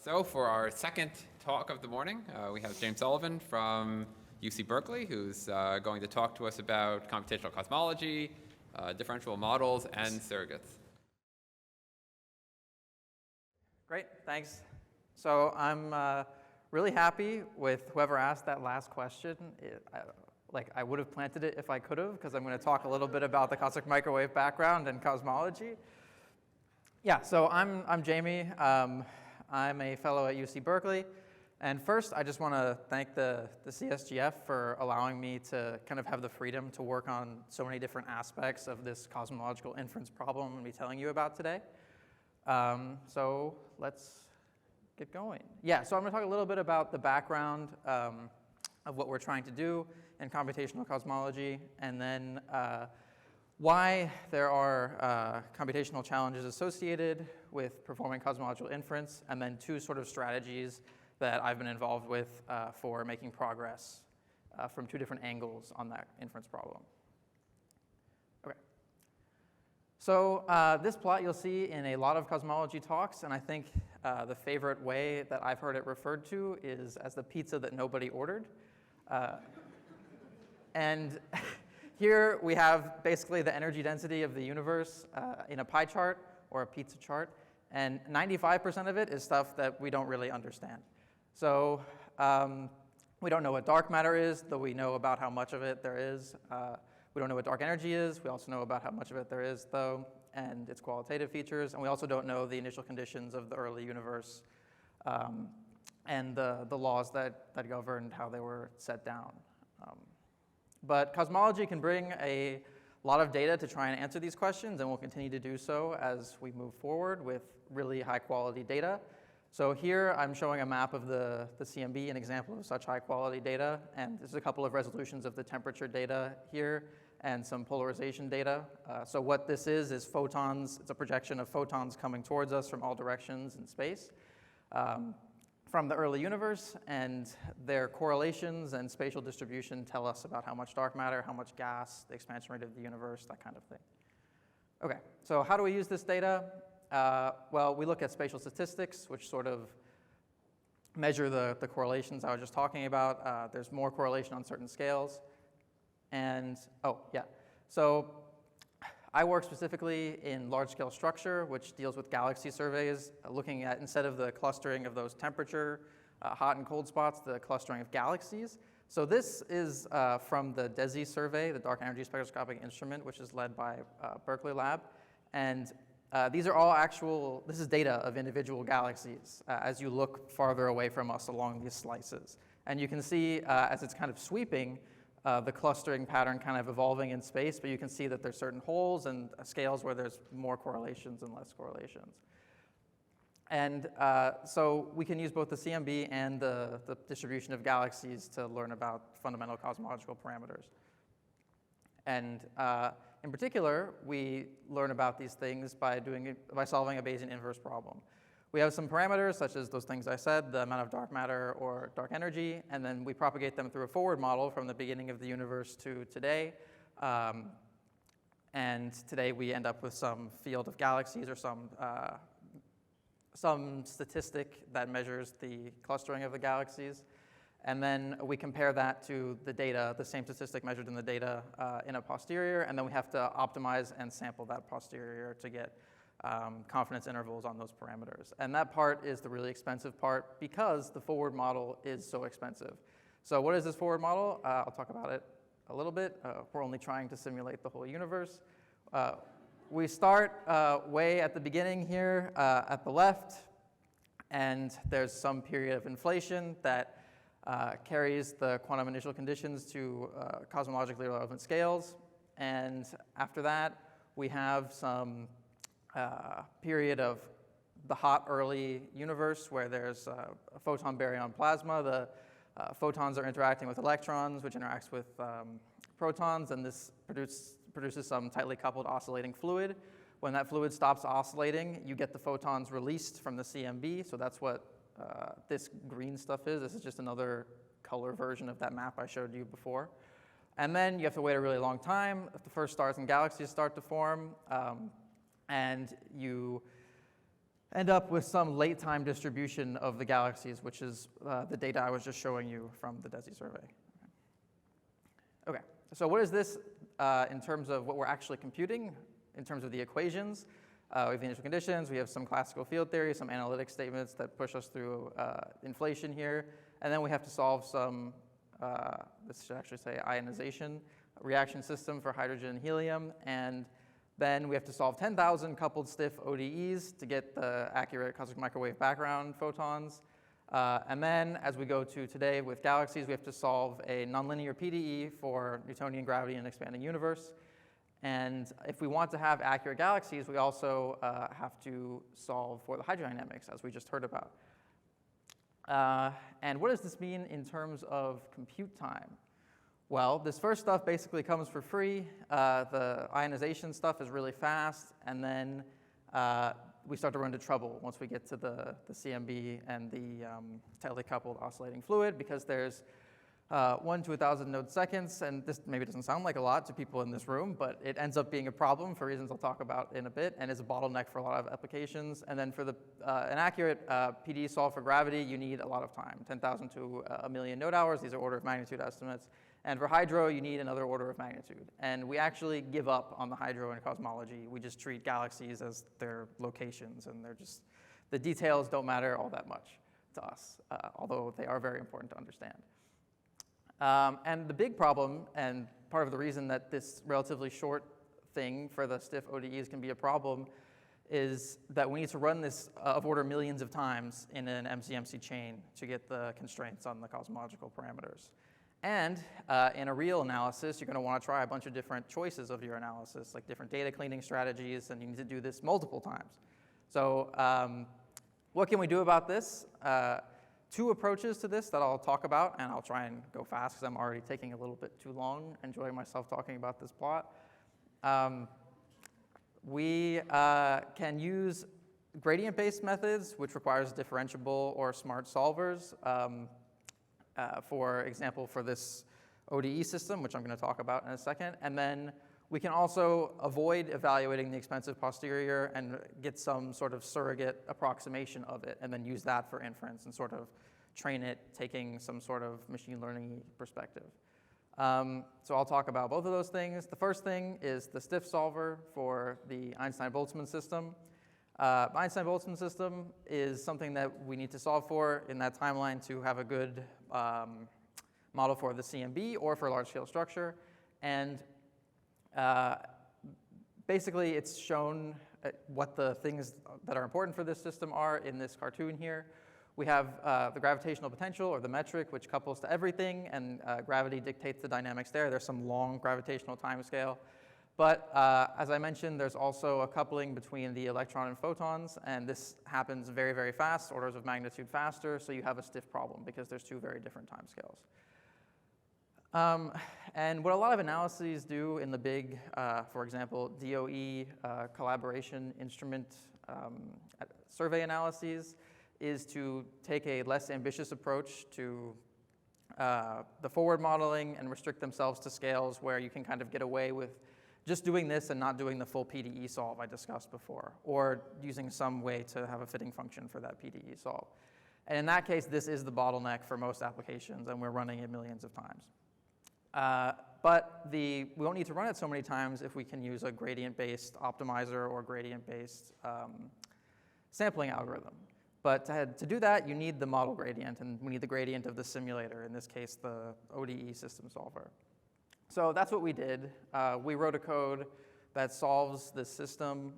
So for our second talk of the morning, we have James Sullivan from UC Berkeley, who's going to talk to us about computational cosmology, differentiable models, and surrogates. Great, thanks. So I'm really happy with whoever asked that last question. I would have planted it if I could have, because I'm going to talk a little bit about the cosmic microwave background and cosmology. Yeah, so I'm Jamie. I'm a fellow at UC Berkeley. And first, I just want to thank the CSGF for allowing me to kind of have the freedom to work on so many different aspects of this cosmological inference problem I'm going to be telling you about today. So let's get going. Yeah, so I'm going to talk a little bit about the background of what we're trying to do in computational cosmology, and then why there are computational challenges associated with performing cosmological inference, and then two sort of strategies that I've been involved with for making progress from two different angles on that inference problem. Okay. So this plot you'll see in a lot of cosmology talks, and I think the favorite way that I've heard it referred to is as the pizza that nobody ordered. And here we have basically the energy density of the universe in a pie chart or a pizza chart, and 95% of it is stuff that we don't really understand. So we don't know what dark matter is, though we know about how much of it there is. We don't know what dark energy is. We also know about how much of it there is, though, and its qualitative features. And we also don't know the initial conditions of the early universe and the laws that governed how they were set down. But cosmology can bring a lot of data to try and answer these questions, and we'll continue to do so as we move forward with really high-quality data. So here I'm showing a map of the CMB, an example of such high-quality data, and there's a couple of resolutions of the temperature data here and some polarization data. So what this is photons. It's a projection of photons coming towards us from all directions in space from the early universe, and their correlations and spatial distribution tell us about how much dark matter, how much gas, the expansion rate of the universe, that kind of thing. Okay, so how do we use this data? Well, we look at spatial statistics, which sort of measure the correlations I was just talking about. There's more correlation on certain scales. And, so I work specifically in large-scale structure, which deals with galaxy surveys, looking at, instead of the clustering of those temperature, hot and cold spots, the clustering of galaxies. So this is from the DESI survey, the Dark Energy Spectroscopic Instrument, which is led by Berkeley Lab. And these are all this is data of individual galaxies as you look farther away from us along these slices. And you can see as it's kind of sweeping, the clustering pattern kind of evolving in space, but you can see that there's certain holes and scales where there's more correlations and less correlations. And so we can use both the CMB and the distribution of galaxies to learn about fundamental cosmological parameters. And in particular, we learn about these things by solving a Bayesian inverse problem. We have some parameters, such as those things I said, the amount of dark matter or dark energy, and then we propagate them through a forward model from the beginning of the universe to today. And today we end up with some field of galaxies or some statistic that measures the clustering of the galaxies. And then we compare that to the data, the same statistic measured in the data in a posterior, and then we have to optimize and sample that posterior to get confidence intervals on those parameters. And that part is the really expensive part because the forward model is so expensive. So what is this forward model? I'll talk about it a little bit. We're only trying to simulate the whole universe. We start way at the beginning here at the left, and there's some period of inflation that carries the quantum initial conditions to cosmologically relevant scales. And after that, we have some period of the hot early universe where there's a photon baryon plasma. The photons are interacting with electrons, which interacts with protons, and this produces some tightly coupled oscillating fluid. When that fluid stops oscillating, you get the photons released from the CMB, so that's what this green stuff is. This is just another color version of that map I showed you before. And then you have to wait a really long time if the first stars and galaxies start to form. And you end up with some late time distribution of the galaxies, which is the data I was just showing you from the DESI survey. Okay, so what is this in terms of what we're actually computing, in terms of the equations? We have the initial conditions, we have some classical field theory, some analytic statements that push us through inflation here, and then we have to solve some, this should actually say ionization, reaction system for hydrogen and helium, and then we have to solve 10,000 coupled stiff ODEs to get the accurate cosmic microwave background photons. And then, as we go to today with galaxies, we have to solve a nonlinear PDE for Newtonian gravity in an expanding universe. And if we want to have accurate galaxies, we also have to solve for the hydrodynamics, as we just heard about. And what does this mean in terms of compute time? Well, this first stuff basically comes for free. The ionization stuff is really fast, and then we start to run into trouble once we get to the CMB and the tightly coupled oscillating fluid, because there's 1 to 1,000 node seconds, and this maybe doesn't sound like a lot to people in this room, but it ends up being a problem for reasons I'll talk about in a bit, and is a bottleneck for a lot of applications. And then for an accurate PDE solve for gravity, you need a lot of time, 10,000 to a million node hours. These are order of magnitude estimates. And for hydro, you need another order of magnitude. And we actually give up on the hydro in cosmology. We just treat galaxies as their locations, and they're just, the details don't matter all that much to us, although they are very important to understand. And the big problem, and part of the reason that this relatively short thing for the stiff ODEs can be a problem, is that we need to run this of order millions of times in an MCMC chain to get the constraints on the cosmological parameters. And in a real analysis, you're going to want to try a bunch of different choices of your analysis, like different data cleaning strategies, and you need to do this multiple times. So what can we do about this? Two approaches to this that I'll talk about, and I'll try and go fast because I'm already taking a little bit too long, enjoying myself talking about this plot. We can use gradient-based methods, which requires differentiable or smart solvers. For example, for this ODE system, which I'm going to talk about in a second. And then we can also avoid evaluating the expensive posterior and get some sort of surrogate approximation of it, and then use that for inference and sort of train it, taking some sort of machine learning perspective. So I'll talk about both of those things. The first thing is the stiff solver for the Einstein-Boltzmann system. Einstein-Boltzmann system is something that we need to solve for in that timeline to have a good model for the CMB or for large-scale structure. And basically, it's shown what the things that are important for this system are in this cartoon here. We have the gravitational potential, or the metric, which couples to everything, and gravity dictates the dynamics there. There's some long gravitational timescale. But as I mentioned, there's also a coupling between the electron and photons, and this happens very, very fast, orders of magnitude faster, so you have a stiff problem because there's two very different timescales. And what a lot of analyses do in the big, for example, DOE collaboration instrument survey analyses is to take a less ambitious approach to the forward modeling and restrict themselves to scales where you can kind of get away with just doing this and not doing the full PDE solve I discussed before, or using some way to have a fitting function for that PDE solve. And in that case, this is the bottleneck for most applications, and we're running it millions of times. But we won't need to run it so many times if we can use a gradient-based optimizer or gradient-based sampling algorithm. But to do that, you need the model gradient, and we need the gradient of the simulator, in this case, the ODE system solver. So that's what we did. We wrote a code that solves this system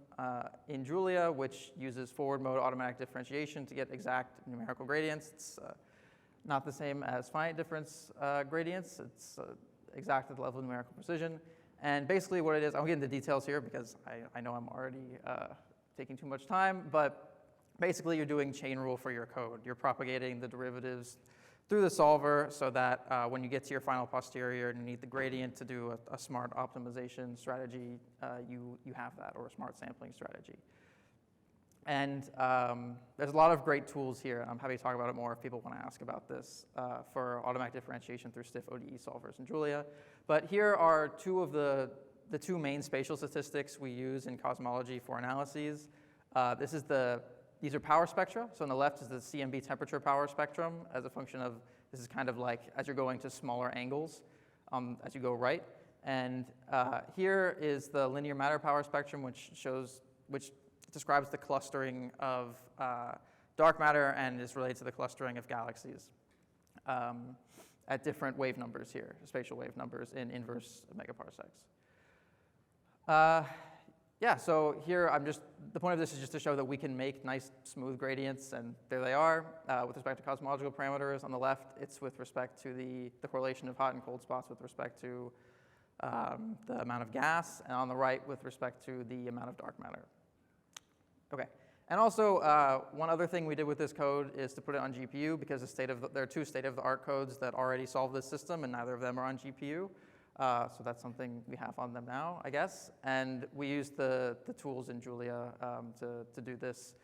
in Julia, which uses forward mode automatic differentiation to get exact numerical gradients. It's not the same as finite difference gradients. It's exact at the level of numerical precision. And basically what it is, I'll get into details here because I know I'm already taking too much time, but basically you're doing chain rule for your code. You're propagating the derivatives through the solver so that when you get to your final posterior and you need the gradient to do a smart optimization strategy, you have that, or a smart sampling strategy. And there's a lot of great tools here. I'm happy to talk about it more if people want to ask about this for automatic differentiation through stiff ODE solvers in Julia. But here are two of the two main spatial statistics we use in cosmology for analyses. This is the these are power spectra. So on the left is the CMB temperature power spectrum as a function of, this is kind of like as you're going to smaller angles as you go right. And here is the linear matter power spectrum, which describes the clustering of dark matter and is related to the clustering of galaxies at different wave numbers here, spatial wave numbers in inverse megaparsecs. Yeah, so here the point of this is just to show that we can make nice smooth gradients, and there they are with respect to cosmological parameters. On the left, it's with respect to the correlation of hot and cold spots with respect to the amount of gas, and on the right with respect to the amount of dark matter. Okay, and also one other thing we did with this code is to put it on GPU because there are two state-of-the-art codes that already solve this system, and neither of them are on GPU. So that's something we have on them now, I guess. And we used the tools in Julia to do this,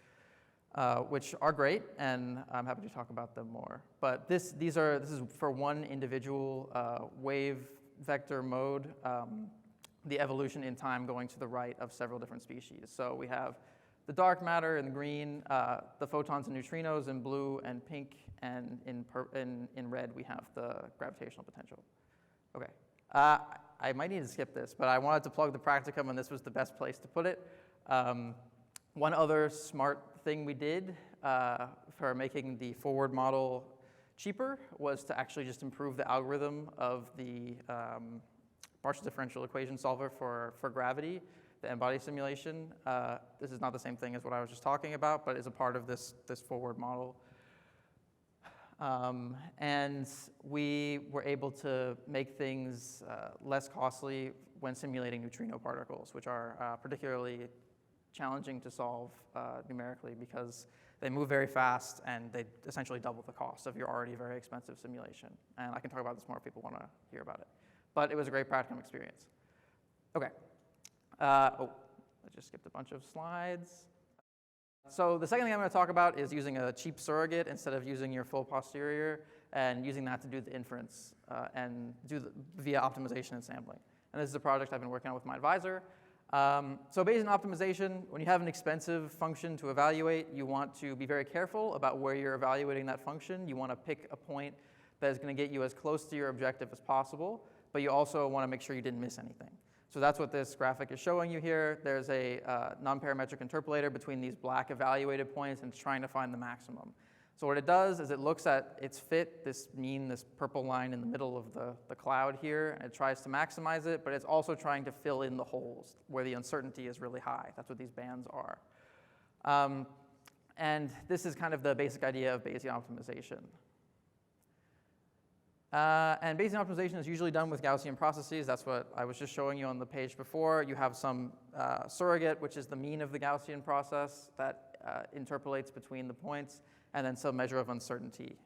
which are great, and I'm happy to talk about them more. But this is for one individual wave vector mode, the evolution in time going to the right of several different species. So we have the dark matter in green, the photons and neutrinos in blue and pink, and in red we have the gravitational potential. Okay. I might need to skip this, but I wanted to plug the practicum, and this was the best place to put it. One other smart thing we did for making the forward model cheaper was to actually just improve the algorithm of the partial differential equation solver for gravity, the n-body simulation. This is not the same thing as what I was just talking about, but is a part of this forward model. And we were able to make things less costly when simulating neutrino particles, which are particularly challenging to solve numerically because they move very fast and they essentially double the cost of your already very expensive simulation. And I can talk about this more if people want to hear about it. But it was a great practicum experience. Okay. I just skipped a bunch of slides. So the second thing I'm going to talk about is using a cheap surrogate instead of using your full posterior and using that to do the inference and via optimization and sampling. And this is a project I've been working on with my advisor. So Bayesian optimization, when you have an expensive function to evaluate, you want to be very careful about where you're evaluating that function. You want to pick a point that is going to get you as close to your objective as possible, but you also want to make sure you didn't miss anything. So that's what this graphic is showing you here. There's a non-parametric interpolator between these black evaluated points, and it's trying to find the maximum. So what it does is it looks at its fit, this purple line in the middle of the cloud here, and it tries to maximize it, but it's also trying to fill in the holes where the uncertainty is really high. That's what these bands are. And this is kind of the basic idea of Bayesian optimization. And Bayesian optimization is usually done with Gaussian processes. That's what I was just showing you on the page before. You have some surrogate, which is the mean of the Gaussian process that interpolates between the points, and then some measure of uncertainty,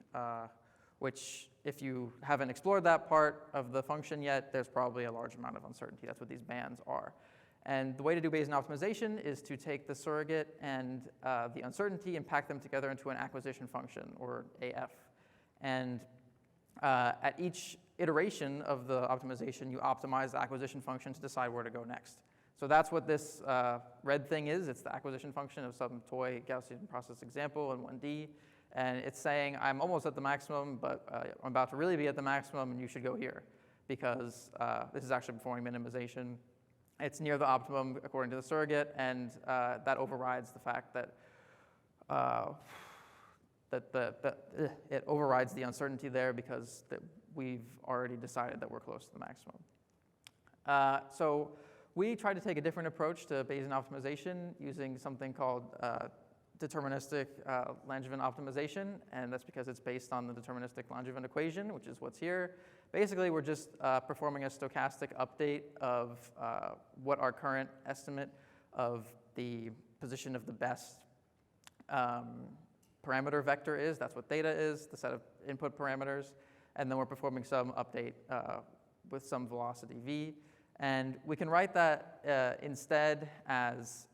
which if you haven't explored that part of the function yet, there's probably a large amount of uncertainty. That's what these bands are. And the way to do Bayesian optimization is to take the surrogate and the uncertainty and pack them together into an acquisition function, or AF. And at each iteration of the optimization, you optimize the acquisition function to decide where to go next. So that's what this red thing is. It's the acquisition function of some toy Gaussian process example in 1D. And it's saying, I'm almost at the maximum, but I'm about to really be at the maximum, and you should go here, because this is actually performing minimization. It's near the optimum according to the surrogate, and that overrides the fact that it overrides the uncertainty there because we've already decided that we're close to the maximum. So we tried to take a different approach to Bayesian optimization using something called deterministic Langevin optimization, and that's because it's based on the deterministic Langevin equation, which is what's here. Basically, we're just performing a stochastic update of what our current estimate of the position of the best parameter vector is. That's what theta is, the set of input parameters. And then we're performing some update with some velocity v. And we can write that instead as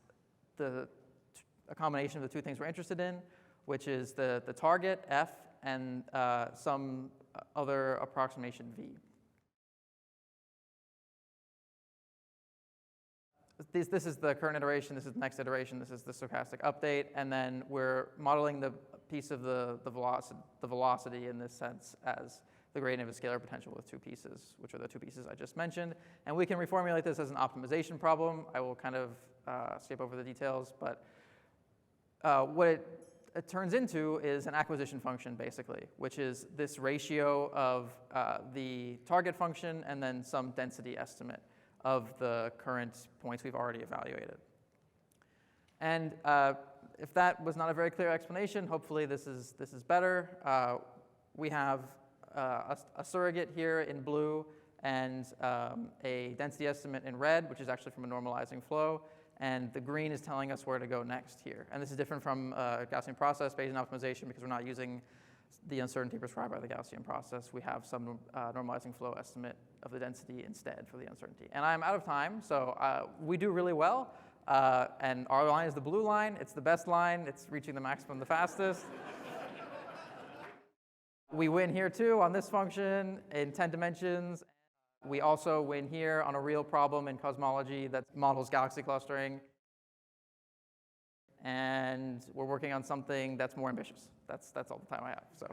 a combination of the two things we're interested in, which is the target, f, and some other approximation v. this is the current iteration, this is the next iteration, this is the stochastic update, and then we're modeling the piece of the velocity in this sense as the gradient of a scalar potential with two pieces, which are the two pieces I just mentioned. And we can reformulate this as an optimization problem. I will kind of skip over the details, but what it turns into is an acquisition function, basically, which is this ratio of the target function and then some density estimate of the current points we've already evaluated. And if that was not a very clear explanation, hopefully this is better. We have a surrogate here in blue and a density estimate in red, which is actually from a normalizing flow. And the green is telling us where to go next here. And this is different from Gaussian process Bayesian optimization because we're not using the uncertainty prescribed by the Gaussian process. We have some normalizing flow estimate of the density instead for the uncertainty. And I'm out of time, so we do really well. And our line is the blue line. It's the best line. It's reaching the maximum the fastest. We win here too on this function in 10 dimensions. We also win here on a real problem in cosmology that models galaxy clustering. And we're working on something that's more ambitious. That's all the time I have. So.